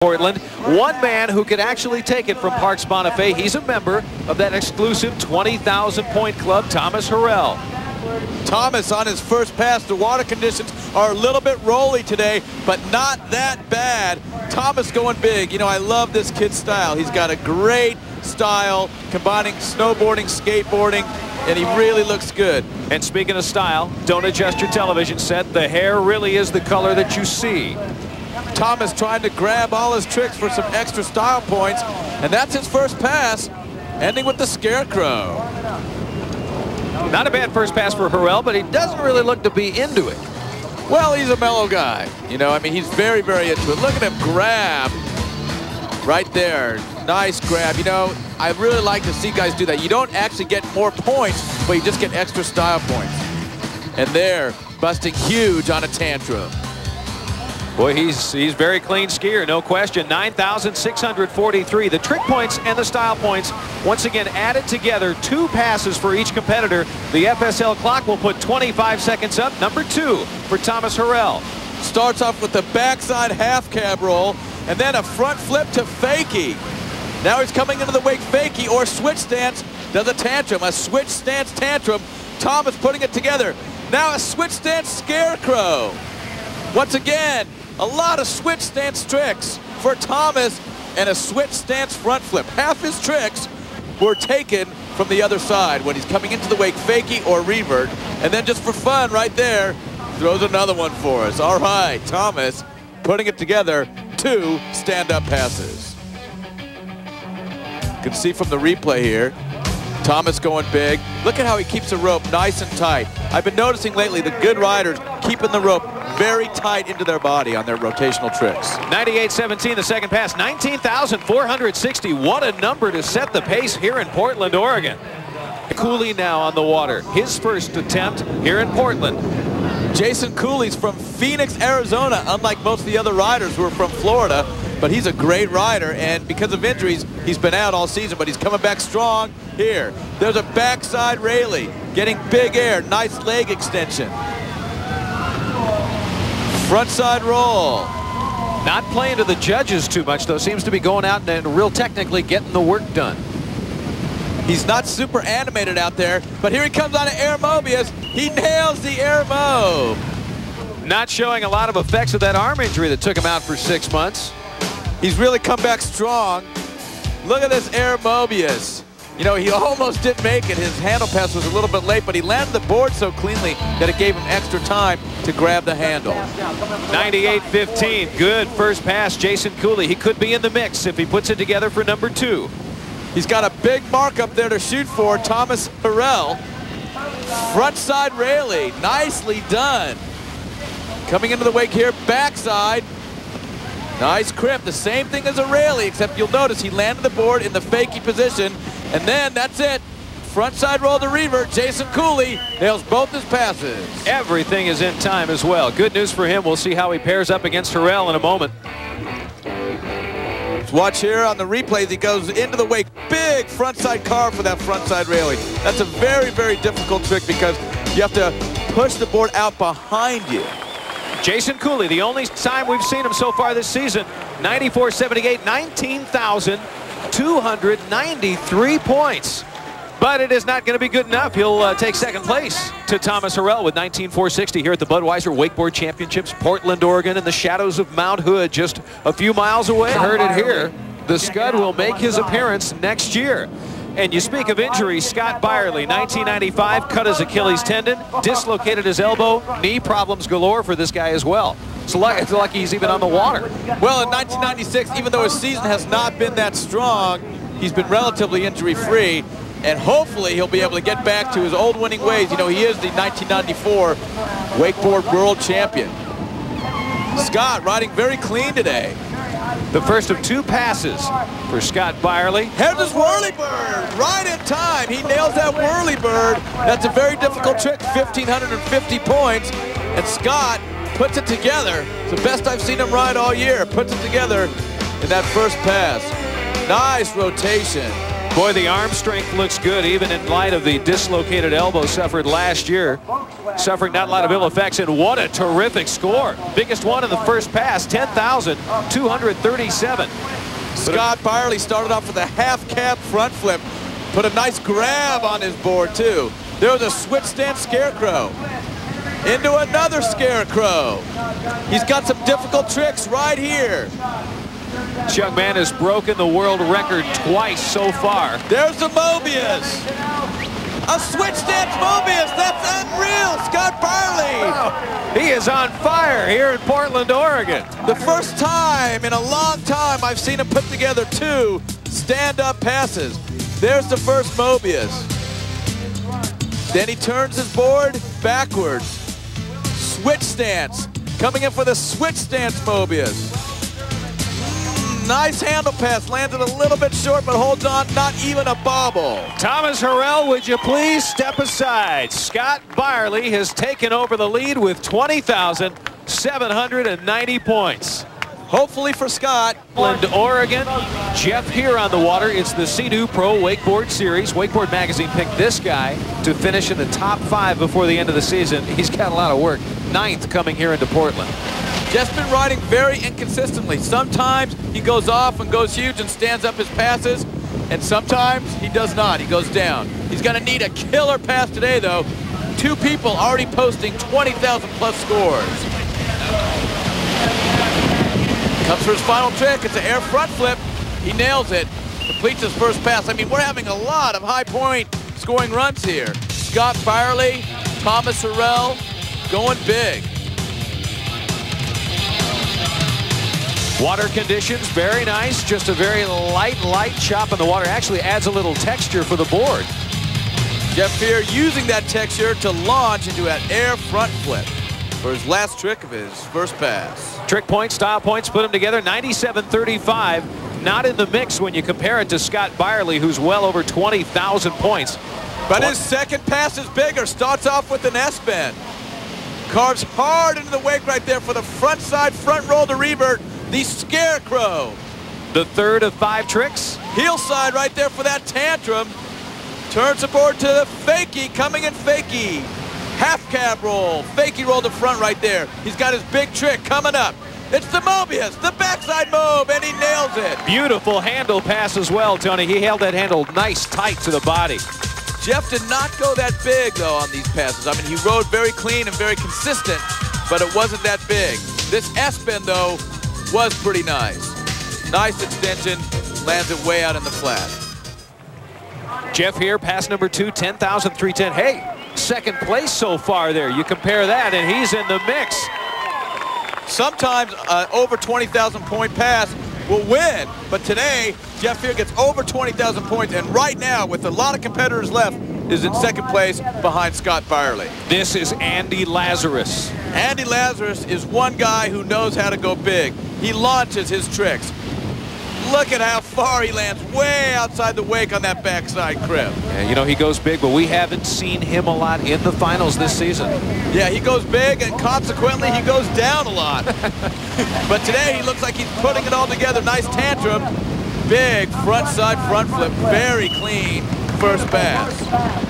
Portland. One man who can actually take it from Parks Bonifay. He's a member of that exclusive 20,000 point club, Thomas Jurrell. Thomas on his first pass. The water conditions are a little bit rolly today, but not that bad. Thomas going big. You know, I love this kid's style. He's got a great style combining snowboarding, skateboarding, and he really looks good. And speaking of style, don't adjust your television set. The hair really is the color that you see. Thomas trying to grab all his tricks for some extra style points, and that's his first pass, ending with the scarecrow. Not a bad first pass for Jurrell, but he doesn't really look to be into it. Well, he's a mellow guy. You know, I mean, he's very, very into it. Look at him grab right there. Nice grab. You know, I really like to see guys do that. You don't actually get more points, but you just get extra style points. And there, busting huge on a tantrum. Boy, he's very clean skier, no question. 9,643. The trick points and the style points, once again, added together. 2 passes for each competitor. The FSL clock will put 25 seconds up. Number 2 for Thomas Jurrell. Starts off with the backside half cab roll, and then a front flip to fakie. Now he's coming into the wake fakie or switch stance, does a tantrum, a switch stance tantrum. Thomas putting it together. Now a switch stance scarecrow. Once again, a lot of switch stance tricks for Thomas and a switch stance front flip. Half his tricks were taken from the other side when he's coming into the wake fakie or revert. And then just for fun right there, throws another one for us. All right, Thomas putting it together, 2 stand-up passes. You can see from the replay here, Thomas going big. Look at how he keeps the rope nice and tight. I've been noticing lately the good riders keeping the rope very tight into their body on their rotational tricks. 98.17, the second pass. 19,460. What a number to set the pace here in Portland, Oregon. Cooley now on the water. His first attempt here in Portland. Jason Cooley's from Phoenix, Arizona, unlike most of the other riders who are from Florida. But he's a great rider, and because of injuries, he's been out all season, but he's coming back strong here. There's a backside Rayleigh, getting big air, nice leg extension. Front side roll. Not playing to the judges too much, though. Seems to be going out and real technically getting the work done. He's not super animated out there, but here he comes on an air Mobius. He nails the air Mob. Not showing a lot of effects of that arm injury that took him out for 6 months. He's really come back strong. Look at this air Mobius. You know, he almost didn't make it. His handle pass was a little bit late, but he landed the board so cleanly that it gave him extra time to grab the handle. 98.15, good first pass, Jason Cooley. He could be in the mix if he puts it together for number 2. He's got a big mark up there to shoot for, Thomas Jurrell. Front side Rayleigh, nicely done. Coming into the wake here, backside. Nice crimp, the same thing as a Rayleigh, except you'll notice he landed the board in the fakie position, and then that's it. Front side roll to revert. Jason Cooley nails both his passes. Everything is in time as well. Good news for him. We'll see how he pairs up against Jurrell in a moment. Let's watch here on the replays. He goes into the wake. Big front side carve for that front side Rayleigh. That's a very, very difficult trick because you have to push the board out behind you. Jason Cooley, the only time we've seen him so far this season, 94.78, 19,293 points. But it is not going to be good enough. He'll take second place to Thomas Jurrell with 19,460 here at the Budweiser Wakeboard Championships, Portland, Oregon, in the shadows of Mount Hood, just a few miles away. Heard it here. The Scud will make his appearance next year. And you speak of injuries, Scott Byerly, 1995, cut his Achilles tendon, dislocated his elbow, knee problems galore for this guy as well. It's lucky he's even on the water. Well, in 1996, even though his season has not been that strong, he's been relatively injury-free, and hopefully he'll be able to get back to his old winning ways. You know, he is the 1994 Wakeboard World Champion. Scott riding very clean today. The first of 2 passes for Scott Byerly. Here's his whirlybird, right in time. He nails that whirlybird. That's a very difficult trick, 1,550 points. And Scott puts it together. It's the best I've seen him ride all year. Puts it together in that first pass. Nice rotation. Boy, the arm strength looks good, even in light of the dislocated elbow suffered last year. Suffering not a lot of ill effects, and what a terrific score. Biggest one in the first pass, 10,237. Scott Byerly started off with a half cab front flip. Put a nice grab on his board, too. There was a switch stance scarecrow. Into another scarecrow. He's got some difficult tricks right here. This young man has broken the world record twice so far. There's the Mobius. A switch stance Mobius. That's unreal. Scott Byerly. Oh, he is on fire here in Portland, Oregon. The first time in a long time I've seen him put together 2 stand-up passes. There's the first Mobius. Then he turns his board backwards. Switch stance. Coming in for the switch stance Mobius. Nice handle pass, landed a little bit short, but holds on, not even a bobble. Thomas Jurrell, would you please step aside? Scott Byerly has taken over the lead with 20,790 points. Hopefully for Scott. Portland, Oregon. Jeff here on the water. It's the Sea-Doo Pro Wakeboard Series. Wakeboard Magazine picked this guy to finish in the top 5 before the end of the season. He's got a lot of work. 9th coming here into Portland. Jeff's been riding very inconsistently. Sometimes he goes off and goes huge and stands up his passes, and sometimes he does not. He goes down. He's going to need a killer pass today, though. 2 people already posting 20,000 plus scores. Comes for his final trick. It's an air front flip. He nails it. Completes his first pass. I mean, we're having a lot of high point scoring runs here. Scott Byerly, Thomas Jurrell going big. Water conditions, very nice. Just a very light chop in the water. Actually adds a little texture for the board. Jeff here using that texture to launch into an air front flip for his last trick of his first pass. Trick points, style points, put them together, 97.35. Not in the mix when you compare it to Scott Byerly, who's well over 20,000 points. But his second pass is bigger. Starts off with an S-bend. Carves hard into the wake right there for the front side, front roll to revert. The scarecrow. The third of 5 tricks. Heel side right there for that tantrum. Turns the board to the fakie, coming in fakie. Half cab roll, fakie roll to front right there. He's got his big trick coming up. It's the Mobius, the backside mob, and he nails it. Beautiful handle pass as well, Tony. He held that handle nice tight to the body. Jeff did not go that big, though, on these passes. I mean, he rode very clean and very consistent, but it wasn't that big. This S-bend, though, was pretty nice. Nice extension, lands it way out in the flat. Jeff here, pass number 2, 10,310. Hey, second place so far there. You compare that, and he's in the mix. Sometimes over 20,000 point pass will win, but today, Jeff here gets over 20,000 points, and right now, with a lot of competitors left, is in second place behind Scott Byerly. This is Andy Lazarus. Andy Lazarus is one guy who knows how to go big. He launches his tricks. Look at how far he lands, way outside the wake on that backside crib. Yeah, you know, he goes big, but we haven't seen him a lot in the finals this season. Yeah, he goes big, and consequently, he goes down a lot. But today, he looks like he's putting it all together. Nice tantrum. Big front side front flip. Very clean first pass.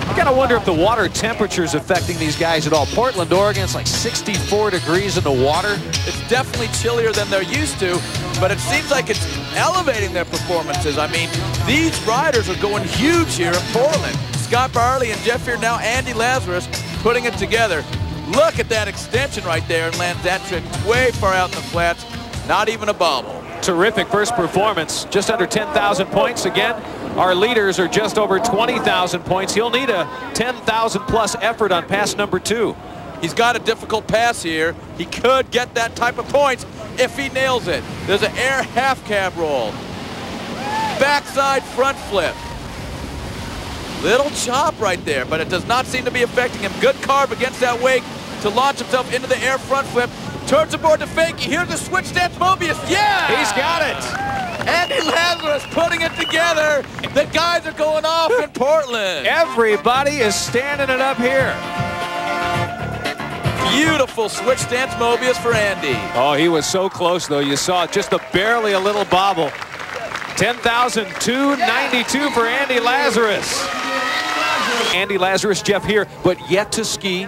You gotta wonder if the water temperature is affecting these guys at all. Portland, Oregon, it's like 64 degrees in the water. It's definitely chillier than they're used to, but it seems like it's elevating their performances. I mean, these riders are going huge here in Portland. Scott Byerly and Jeff here, now Andy Lazarus putting it together. Look at that extension right there, and lands that trick way far out in the flats. Not even a bobble. Terrific first performance, just under 10,000 points. Again, our leaders are just over 20,000 points. He'll need a 10,000 plus effort on pass number 2. He's got a difficult pass here. He could get that type of points if he nails it. There's an air half cab roll. Backside front flip. Little chop right there, but it does not seem to be affecting him. Good carve against that wake to launch himself into the air front flip. Turns the board to fakie. Here's the switch stance Mobius. Yeah! He's got it. Andy Lazarus putting it together. The guys are going off in Portland. Everybody is standing it up here. Beautiful switch stance Mobius for Andy. Oh, he was so close, though. You saw just barely a little bobble. 10,292 for Andy Lazarus. Andy Lazarus, Jeff here, but yet to ski.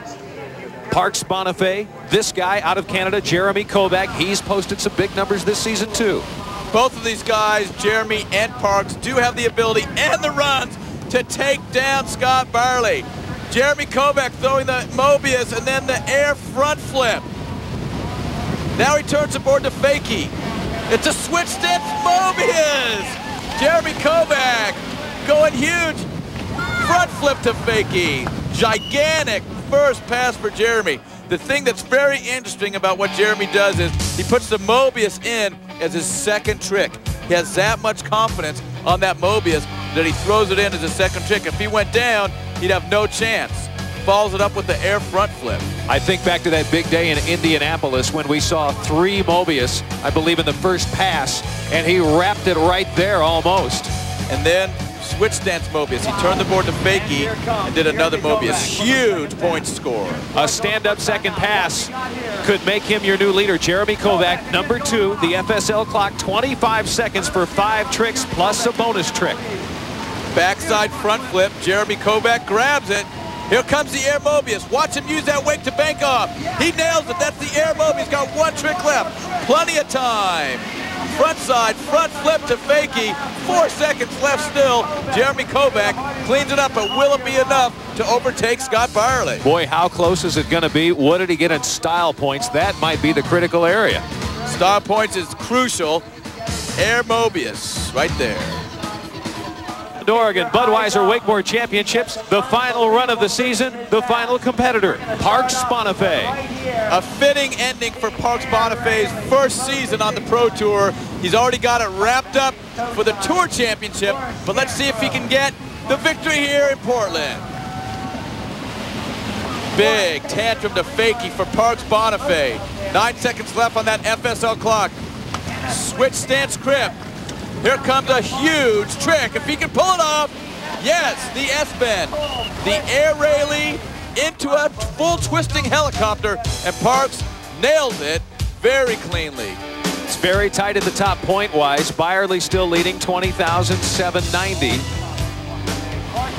Parks Bonifay, this guy out of Canada, Jeremy Kovac, he's posted some big numbers this season too. Both of these guys, Jeremy and Parks, do have the ability and the runs to take down Scott Byerly. Jeremy Kovac throwing the Mobius and then the air front flip. Now he turns the board to fakie. It's a switch stance Mobius. Jeremy Kovac going huge. Front flip to fakie. Gigantic first pass for Jeremy. The thing that's very interesting about what Jeremy does is he puts the Mobius in as his second trick. He has that much confidence on that Mobius that he throws it in as a second trick. If he went down, he'd have no chance. Follows it up with the air front flip. I think back to that big day in Indianapolis when we saw 3 Mobius, I believe, in the first pass, and he wrapped it right there almost. And then switch stance Mobius. He turned the board to fakie and did another Mobius. Huge point score. A stand-up second pass could make him your new leader. Jeremy Kovac, number 2. The FSL clock, 25 seconds for 5 tricks plus a bonus trick. Backside front flip. Jeremy Kovac grabs it. Here comes the air Mobius. Watch him use that wake to bank off. He nails it. That's the air Mobius. Got 1 trick left. Plenty of time. Front side, front flip to fakie. 4 seconds left still. Jeremy Kovac cleans it up, but will it be enough to overtake Scott Byerly? Boy, how close is it going to be? What did he get in style points? That might be the critical area. Style points is crucial. Air Mobius right there. Oregon Budweiser Wakeboard Championships, the final run of the season, the final competitor, Parks Bonifay. A fitting ending for Parks Bonifay's first season on the Pro Tour. He's already got it wrapped up for the Tour Championship, but let's see if he can get the victory here in Portland. Big tantrum to fakie for Parks Bonifay. 9 seconds left on that FSL clock. Switch stance grip. Here comes a huge trick. If he can pull it off, yes, the S-bend. The air railing into a full twisting helicopter, and Parks nails it very cleanly. It's very tight at the top point-wise. Byerly still leading, 20,790.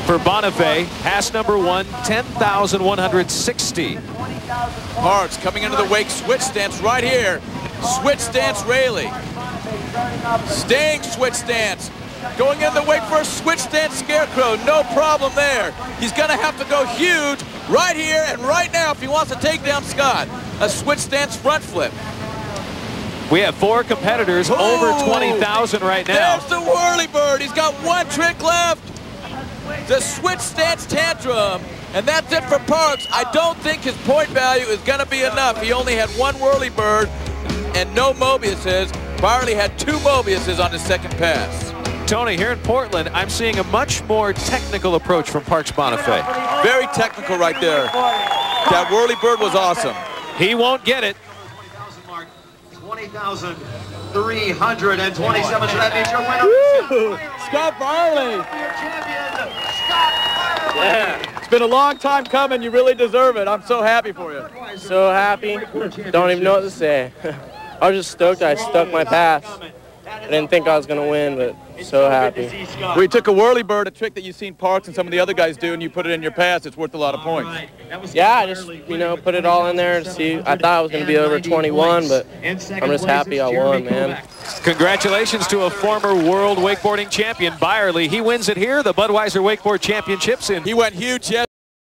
For Bonifay, pass number 1, 10,160. Parks coming into the wake, switch stance right here. Switch stance railing. Staying switch stance. Going in the wake for a switch stance scarecrow. No problem there. He's going to have to go huge right here and right now if he wants to take down Scott. A switch stance front flip. We have 4 competitors over 20,000 right now. There's the whirlybird. He's got 1 trick left. The switch stance tantrum. And that's it for Parks. I don't think his point value is going to be enough. He only had 1 whirlybird and no Mobiuses. Byerly had 2 Mobiuses on his second pass. Tony, here in Portland, I'm seeing a much more technical approach from Parks Bonifay. Very technical right there. That whirlybird was awesome. He won't get it. 20,327. So that means your winner. Scott Byerly. Yeah. It's been a long time coming. You really deserve it. I'm so happy for you. So happy. Don't even know what to say. I was just stoked I stuck my pass. I didn't think I was going to win, but so happy. We took a whirlybird, a trick that you've seen Parks and some of the other guys do, and you put it in your pass. It's worth a lot of points. Yeah, I just, put it all in there to see. I thought I was going to be over 21, but I'm just happy I won, man. Congratulations to a former world wakeboarding champion, Byerly. He wins it here, the Budweiser Wakeboard Championships. He went huge, yes.